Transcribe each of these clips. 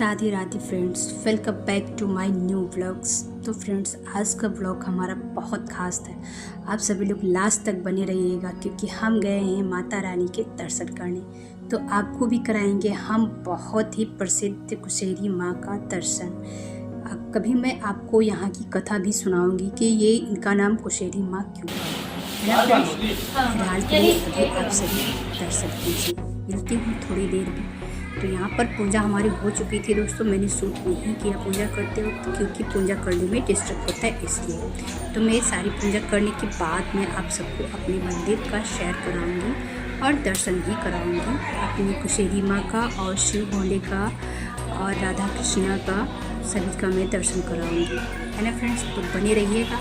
Radhe Radhe friends, welcome back to my new vlogs. तो friends, आज का व्लॉग हमारा बहुत खास है। आप सभी लोग लास्ट तक बने रहिएगा क्योंकि हम गए हैं माता रानी के दर्शन करने। तो आपको भी कराएंगे हम बहुत ही प्रसिद्ध कुशेरी माँ का दर्शन। कभी मैं आपको यहाँ की कथा भी सुनाऊंगी कि ये इनका नाम कुशेरी माँ क्यों है ना। फिलहाल के लिए अभी आप सभी दर्शन कीजिए, मिलती हूँ थोड़ी देर में। तो यहाँ पर पूजा हमारी हो चुकी थी दोस्तों। मैंने शूट नहीं किया पूजा करते वक्त क्योंकि पूजा करने में डिस्टर्ब होता है इसलिए। तो मैं सारी पूजा करने के बाद मैं आप सबको अपने मंदिर का शेयर कराऊंगी और दर्शन भी कराऊंगी अपनी कुशेरी माँ का और शिव भोले का और राधा कृष्णा का, सभी का मैं दर्शन कराऊंगी, है ना फ्रेंड्स। तो बने रहिएगा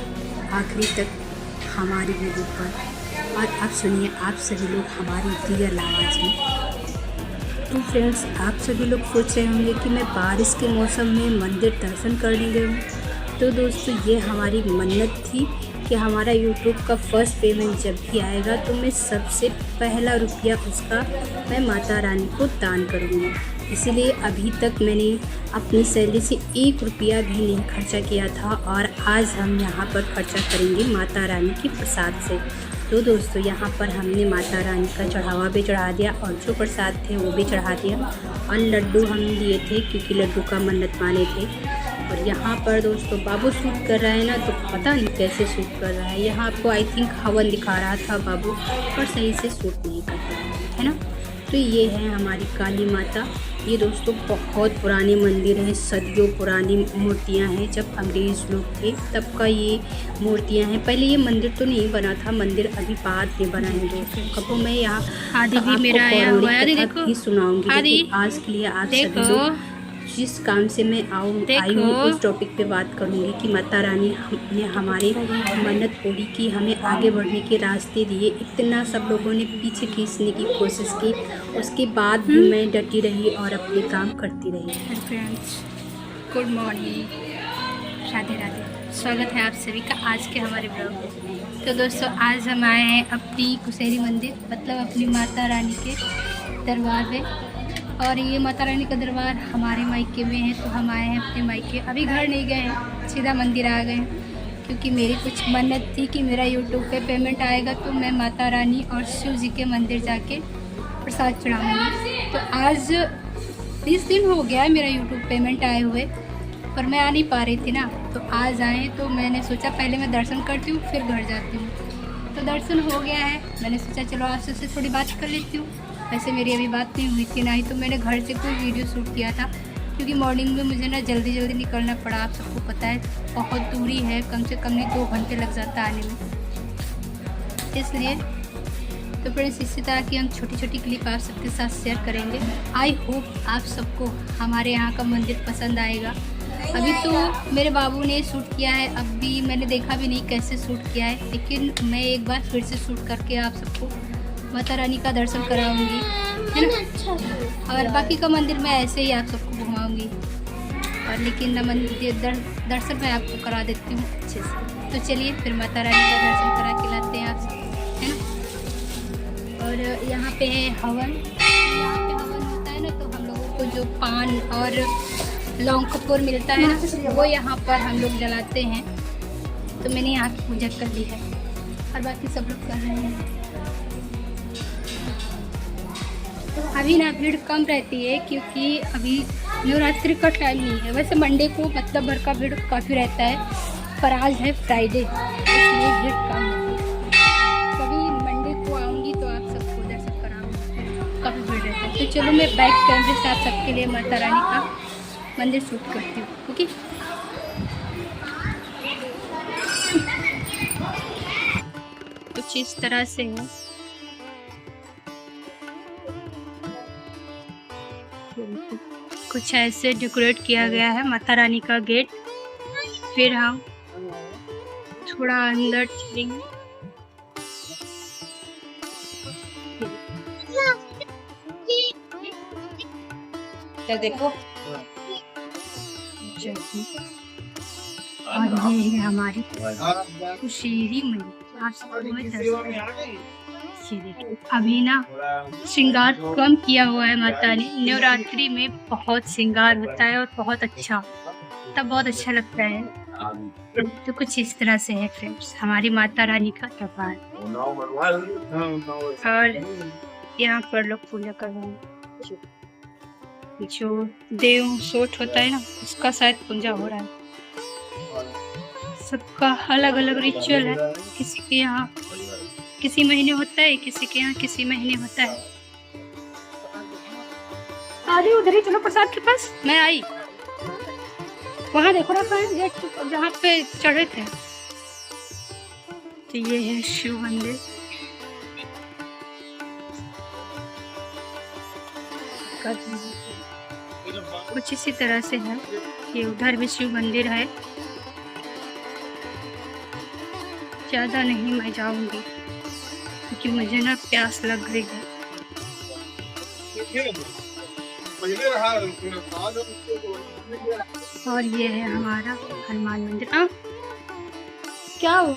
आखिरी तक हमारी वीडियो पर और आप सुनिए आप सभी लोग हमारी क्लियर आवाज़ में। तो फ्रेंड्स, आप सभी लोग सोच रहे होंगे कि मैं बारिश के मौसम में मंदिर दर्शन करने गई हूँ। तो दोस्तों, ये हमारी मन्नत थी कि हमारा YouTube का फर्स्ट पेमेंट जब भी आएगा तो मैं सबसे पहला रुपया उसका मैं माता रानी को दान करूँगी। इसीलिए अभी तक मैंने अपनी सैलरी से 1 रुपया भी नहीं खर्चा किया था और आज हम यहाँ पर खर्चा करेंगे माता रानी के प्रसाद से। तो दोस्तों, यहाँ पर हमने माता रानी का चढ़ावा भी चढ़ा दिया और जो प्रसाद थे वो भी चढ़ा दिया और लड्डू हम लिए थे क्योंकि लड्डू का मन्नत माने थे। और यहाँ पर दोस्तों बाबू शूट कर रहा है ना, तो पता नहीं कैसे शूट कर रहा है। यहाँ आपको आई थिंक हवन दिखा रहा था बाबू, पर सही से शूट नहीं कर रहा है ना। तो ये है हमारी काली माता। ये दोस्तों बहुत पुराने मंदिर हैं, सदियों पुरानी मूर्तियां हैं। जब अंग्रेज़ लोग थे तब का ये मूर्तियां हैं। पहले ये मंदिर तो नहीं बना था, मंदिर अभी बाद में बना है दोस्तों। कब मैं यहाँ आदि भी मेरा आया हुआ है, देखो भी सुनाऊंगी, लेकिन आज के लिए आप सभी लोग जिस काम से मैं आई हूँ उस टॉपिक पे बात करूँगी कि माता रानी ने हमारी मन्नत पूरी की, हमें आगे बढ़ने के रास्ते दिए। इतना सब लोगों ने पीछे खींचने की कोशिश की, उसके बाद भी मैं डटी रही और अपने काम करती रही। Friends, good morning, Radhe Radhe. स्वागत है आप सभी का आज के हमारे ब्लॉग में। तो दोस्तों, आज हम आए हैं अपनी कुशेरी मंदिर, मतलब अपनी माता रानी के दरबार में। और ये माता रानी का दरबार हमारे मायके में है, तो हम आए हैं अपने मायके। अभी घर नहीं गए हैं, सीधा मंदिर आ गए हैं क्योंकि मेरी कुछ मन्नत थी कि मेरा यूट्यूब पे पेमेंट आएगा तो मैं माता रानी और शिव जी के मंदिर जाके प्रसाद चढ़ाऊँगी। तो आज 30 दिन हो गया है मेरा यूट्यूब पेमेंट आए हुए, पर मैं आ नहीं पा रही थी ना। तो आज आए तो मैंने सोचा पहले मैं दर्शन करती हूँ फिर घर जाती हूँ। तो दर्शन हो गया है, मैंने सोचा चलो आपसे उससे थोड़ी बात कर लेती हूँ। वैसे मेरी अभी बात नहीं हुई थी, ना ही तो मैंने घर से कोई वीडियो शूट किया था क्योंकि मॉर्निंग में मुझे ना जल्दी निकलना पड़ा। आप सबको पता है बहुत दूरी है, कम से कम नहीं 2 घंटे लग जाता आने में, इसलिए। तो फ्रेंड्स, इसी तरह की हम छोटी छोटी क्लिप आप सबके साथ शेयर करेंगे। आई होप आप सबको हमारे यहाँ का मंदिर पसंद आएगा। अभी तो मेरे बाबू ने शूट किया है, अभी मैंने देखा भी नहीं कैसे शूट किया है, लेकिन मैं एक बार फिर से शूट करके आप सबको माता रानी का दर्शन कराऊंगी, है ना। और बाकी का मंदिर मैं ऐसे ही आप सबको घुमाऊंगी, और लेकिन ना मंदिर दर्शन मैं आपको करा देती हूँ अच्छे से। तो चलिए फिर माता रानी का दर्शन करा के लाते हैं आप सबको, है ना। और यहाँ पे है हवन, यहाँ पे हवन होता है ना, तो हम लोगों को जो पान और लौंग कपूर मिलता है ना, वो यहाँ पर हम लोग जलाते हैं। तो मैंने यहाँ की पूजा कर ली है और बाकी सब लोग कर रहे हैं। अभी ना भीड़ कम रहती है क्योंकि अभी नवरात्रि का टाइम नहीं है। वैसे मंडे को मतलब भर का भीड़ काफ़ी रहता है, पर आज है फ्राइडे इसलिए भीड़ कम है। कभी मंडे को आऊँगी तो आप सबको दर्शन कराऊँगी, काफ़ी भीड़ रहता है। तो चलो मैं बैक कैमरे से आप सबके लिए माता रानी का मंदिर शूट करती हूँ, ओके। कुछ इस तरह से है, कुछ ऐसे डेकोरेट किया गया है माता रानी का गेट। फिर हम थोड़ा अंदर चलेंगे। क्या देखो, और ये है हमारी कुशेरी मंदिर। आप सबको मैं दर्शन ये देखिए अभी ना श्रृंगार कम किया हुआ है माता ने। नवरात्रि में बहुत श्रृंगार होता है और बहुत अच्छा, तब बहुत अच्छा लगता है। तो कुछ इस तरह से है फ्रेंड्स हमारी माता रानी का दरबार। और यहाँ पर लोग पूजा कर रहे हैं। जो देव सोट होता है ना, उसका शायद पूजा हो रहा है। सबका अलग अलग रिचुअल है। किसी के यहाँ किसी महीने होता है, किसी के यहाँ किसी महीने होता है। आदि उधर ही चलो प्रसाद के पास। मैं आई वहाँ देखो ना फ्रेंड, जहाँ पे चढ़े थे। तो ये है शिव मंदिर। कुछ इसी तरह से है। ये उधर भी शिव मंदिर है। ज़्यादा नहीं मैं जाऊंगी क्योंकि मुझे ना प्यास लग रही है। और ये है हमारा हनुमान मंदिर। क्या हो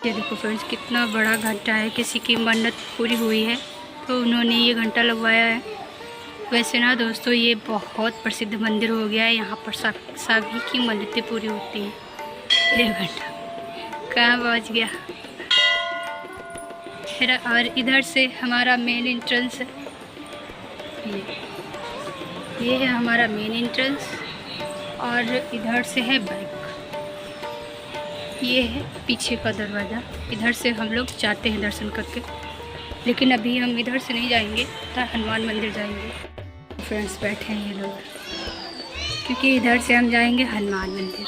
ये देखो फ्रेंड्स कितना बड़ा घंटा है। किसी की मन्नत पूरी हुई है तो उन्होंने ये घंटा लगवाया है। वैसे ना दोस्तों ये बहुत प्रसिद्ध मंदिर हो गया है। यहाँ पर सभी की मन्नतें पूरी होती हैं। ये घंटा कहाँ पहुँच गया। और इधर से हमारा मेन एंट्रेंस है। ये है हमारा मेन एंट्रेंस और इधर से है बैक। ये है पीछे का दरवाज़ा। इधर से हम लोग जाते हैं दर्शन करके, लेकिन अभी हम इधर से नहीं जाएंगे, तो हनुमान मंदिर जाएंगे। फ्रेंड्स बैठे हैं ये लोग, क्योंकि इधर से हम जाएंगे हनुमान मंदिर।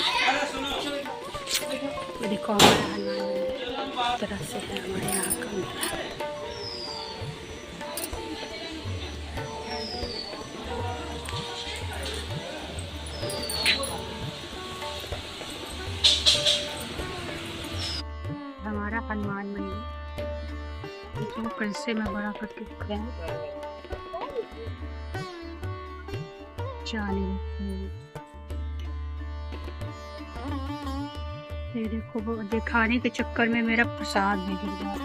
तो देखो हमारा हनुमान मंदिर तरह से है हमारे यहाँ का मंदिर। हमारा हनुमान मंदिर जो कैसे मैं बड़ा करके दिख रहा है। ये देखो वो दिखाने के चक्कर में मेरा प्रसाद भी गिर गया।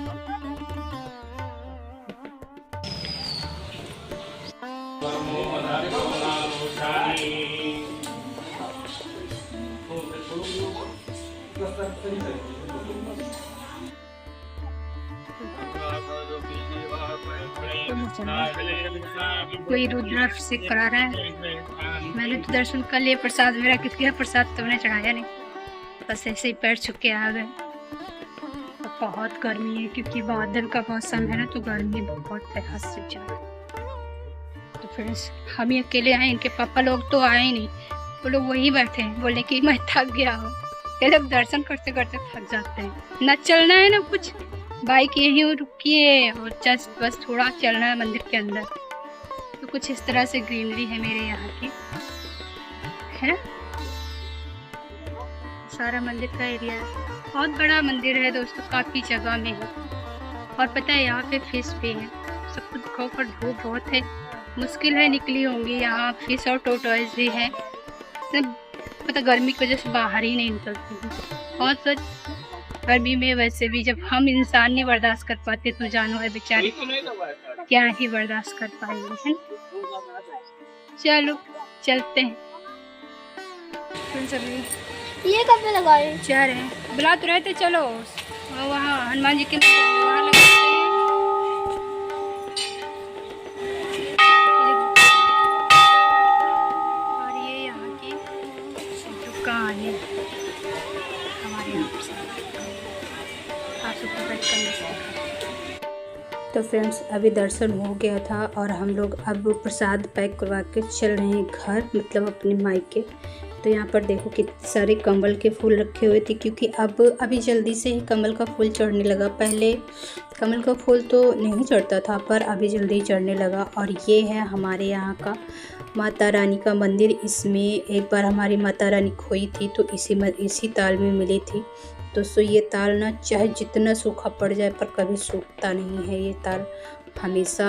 कोई रुद्राभिषेक करा रहा है। मैंने तो दर्शन कर लिया, प्रसाद मेरा किस गया। प्रसाद तो मैंने चढ़ाया नहीं, बस ऐसे ही पैर छुप के आ गए। बहुत गर्मी है क्योंकि बादल का मौसम है ना, तो गर्मी बहुत है हद से ज़्यादा। तो फ्रेंड्स हम ही अकेले आए, इनके पापा लोग तो आए ही नहीं। वो लोग वहीं बैठे हैं, बोले कि मैं थक गया हूँ। ये लोग दर्शन करते करते थक जाते हैं। ना चलना है ना कुछ, बाइक यहीं रुकी है और जस्ट बस थोड़ा चलना है मंदिर के अंदर। तो कुछ इस तरह से ग्रीनरी है मेरे यहाँ की, है ना। सारा मंदिर का एरिया है, बहुत बड़ा मंदिर है दोस्तों, काफ़ी जगह में है। और पता है यहाँ पे फिश भी है। सब कुछ दिखाओ पर धूप बहुत है, मुश्किल है निकली होंगी। यहाँ फिश और टोटॉइज भी है। सब पता गर्मी की वजह से बाहर ही नहीं निकलती है। और सच गर्मी में वैसे भी जब हम इंसान नहीं बर्दाश्त कर पाते तो जानवर बेचारे क्या ही बर्दाश्त कर पाएंगे, है ना। चलो चलते हैं। ये कब पे लगा रहे हैं? जा रहे हैं, बुला तो रहे थे। चलो वहाँ हनुमान जी के वहाँ लगाते हैं। और ये यहाँ की दुकान है हमारे यहाँ पर। आप सबको बैठ कर तो फ्रेंड्स अभी दर्शन हो गया था और हम लोग अब प्रसाद पैक करवा के चल रहे हैं घर, मतलब अपने मायके। तो यहाँ पर देखो कितने सारे कमल के फूल रखे हुए थे, क्योंकि अब अभी जल्दी से ही कमल का फूल चढ़ने लगा। पहले कमल का फूल तो नहीं चढ़ता था, पर अभी जल्दी ही चढ़ने लगा। और ये है हमारे यहाँ का माता रानी का मंदिर। इसमें एक बार हमारी माता रानी खोई थी तो इसी ताल में मिली थी। दोस्तों ये ताल ना चाहे जितना सूखा पड़ जाए पर कभी सूखता नहीं है। ये ताल हमेशा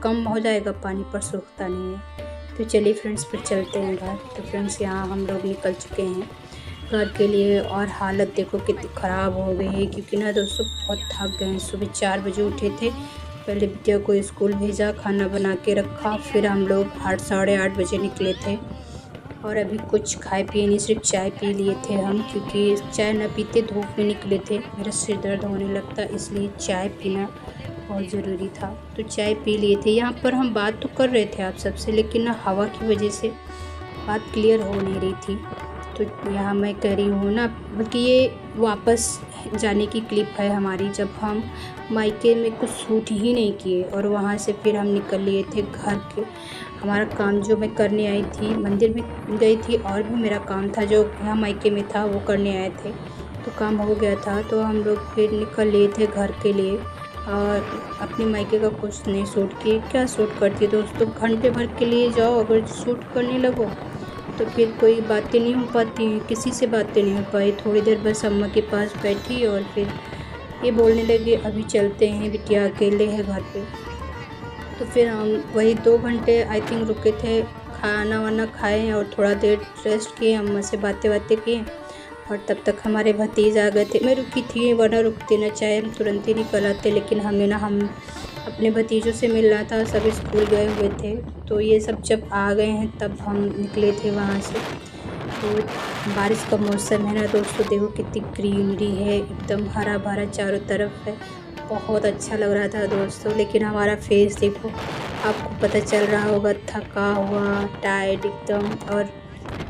कम हो जाएगा पानी पर सूखता नहीं है। तो चलिए फ्रेंड्स फिर चलते हैं घर। तो फ्रेंड्स यहाँ हम लोग निकल चुके हैं घर के लिए और हालत देखो कितनी ख़राब हो गई है, क्योंकि ना दोस्तों बहुत थक गए हैं। सुबह 4 बजे उठे थे, पहले बिटिया को स्कूल भेजा, खाना बना के रखा, फिर हम लोग 8 साढ़े 8 बजे निकले थे और अभी कुछ खाए पिए नहीं, सिर्फ चाय पी लिए थे हम, क्योंकि चाय न पीते धूप में निकले थे, मेरा सिर दर्द होने लगता, इसलिए चाय पीना बहुत ज़रूरी था। तो चाय पी लिए थे। यहाँ पर हम बात तो कर रहे थे आप सबसे, लेकिन ना हवा की वजह से बात क्लियर हो नहीं रही थी। तो यहाँ मैं कह रही हूँ ना, बल्कि ये वापस जाने की क्लिप है हमारी, जब हम मायके में कुछ शूट ही नहीं किए और वहाँ से फिर हम निकल लिए थे घर के। हमारा काम जो मैं करने आई थी, मंदिर में गई थी और भी मेरा काम था जो यहाँ मायके में था, वो करने आए थे, तो काम हो गया था। तो हम लोग फिर निकल लिए थे घर के लिए और अपने मायके का कुछ नहीं शूट किए। क्या शूट करती है दोस्तों, घंटे भर के लिए जाओ, अगर शूट करने लगो तो फिर कोई बातें नहीं हो पाती हैं, किसी से बातें नहीं हो पाई। थोड़ी देर बस अम्मा के पास बैठी और फिर ये बोलने लगे अभी चलते हैं, बिटिया अकेले है घर पे। तो फिर हम वही 2 घंटे आई थिंक रुके थे, खाना वाना खाए और थोड़ा देर रेस्ट किए, अम्मा से बातें किए और तब तक हमारे भतीज आ गए थे। मैं रुकी थी, वरना रुकते ना, चाहे हम तुरंत ही निकल आते, लेकिन हम अपने भतीजों से मिलना था, सब स्कूल गए हुए थे। तो ये सब जब आ गए हैं तब हम निकले थे वहाँ से। तो बारिश का मौसम है ना दोस्तों, देखो कितनी ग्रीनरी है, एकदम हरा भरा चारों तरफ है, बहुत अच्छा लग रहा था दोस्तों। लेकिन हमारा फेस देखो, आपको पता चल रहा होगा थका हुआ, टायर्ड एकदम। और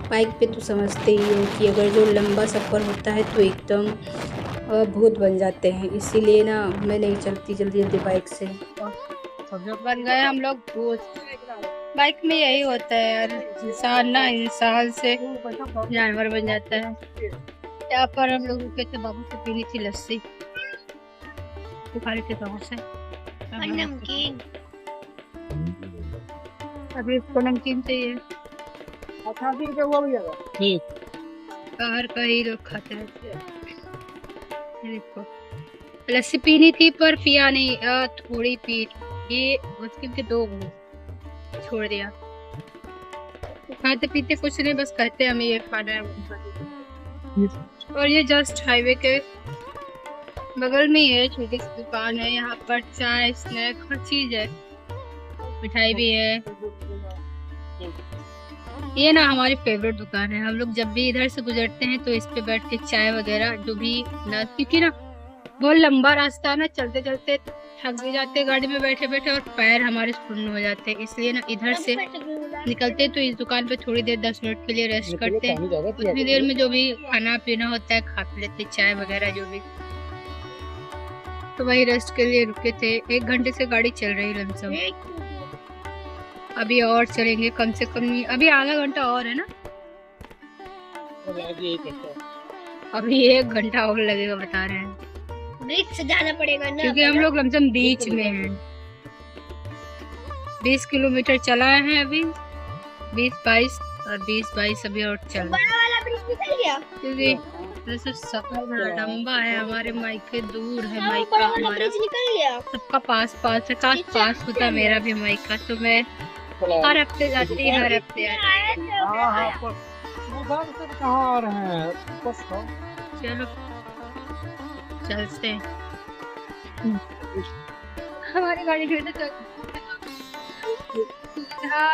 बाइक पे तो समझते ही हो कि अगर जो लंबा सफ़र होता है तो एकदम भूत बन जाते हैं, इसीलिए ना मैं नहीं चलती जल्दी बाइक से। बन गए हम लोग भूत। बाइक में यही होता है यार, इंसान ना इंसान से जानवर बन जाता है। यहाँ पर हम लोग रुके थे, बाबू से पीनी थी लस्सी, बुखारी थे बाबू से, नमकीन। अभी इसको नमकीन चाहिए। बाहर का ही लोग खाते रहते हैं। देखो लस्सी पीनी थी पर पिया नहीं, थोड़ी पी, ये मुश्किल के 2 घूंट छोड़ दिया। खाते पीते कुछ नहीं, बस कहते हमें ये खाना है। और ये जस्ट हाईवे के बगल में ही है, छोटी सी दुकान है, यहाँ पर चाय स्नैक हर चीज है, मिठाई भी है। ये ना हमारी फेवरेट दुकान है, हम लोग जब भी इधर से गुजरते हैं तो इस पे बैठ के चाय वगैरह जो भी ना, क्योंकि ना बहुत लंबा रास्ता है ना, चलते चलते थक भी जाते गाड़ी में बैठे बैठे और पैर हमारे सुन्न हो जाते हैं, इसलिए ना इधर से निकलते तो इस दुकान पे थोड़ी देर 10 मिनट के लिए रेस्ट करते हैं। उतनी देर में जो भी खाना पीना होता है खा पी लेते, चाय वगैरह जो भी। तो वही रेस्ट के लिए रुके थे। 1 घंटे से गाड़ी चल रही लमसम, अभी और चलेंगे कम से कम, अभी आधा घंटा और है ना, अभी 1 घंटा और लगेगा बता रहे हैं। ब्रिज से जाना पड़ेगा ना, क्योंकि हम लोग लमसम बीच में हैं। 20 किलोमीटर चलाए हैं अभी, 20-22 और 20-22 अभी और चल। बड़ा वाला ब्रिज निकल गया, क्योंकि वैसे सफर लंबा है, हमारे मायके दूर है, बड़ा मायका वाला हमारा ब्रिज निकल गया। सबका पास है, काश पास होता मेरा भी मायका, तो मैं हर हफ्ते जाती, हर हफ्ते आती। कहाँ आ रहे हैं? चलो चलते हैं, हमारी गाड़ी फिर से चल। हाँ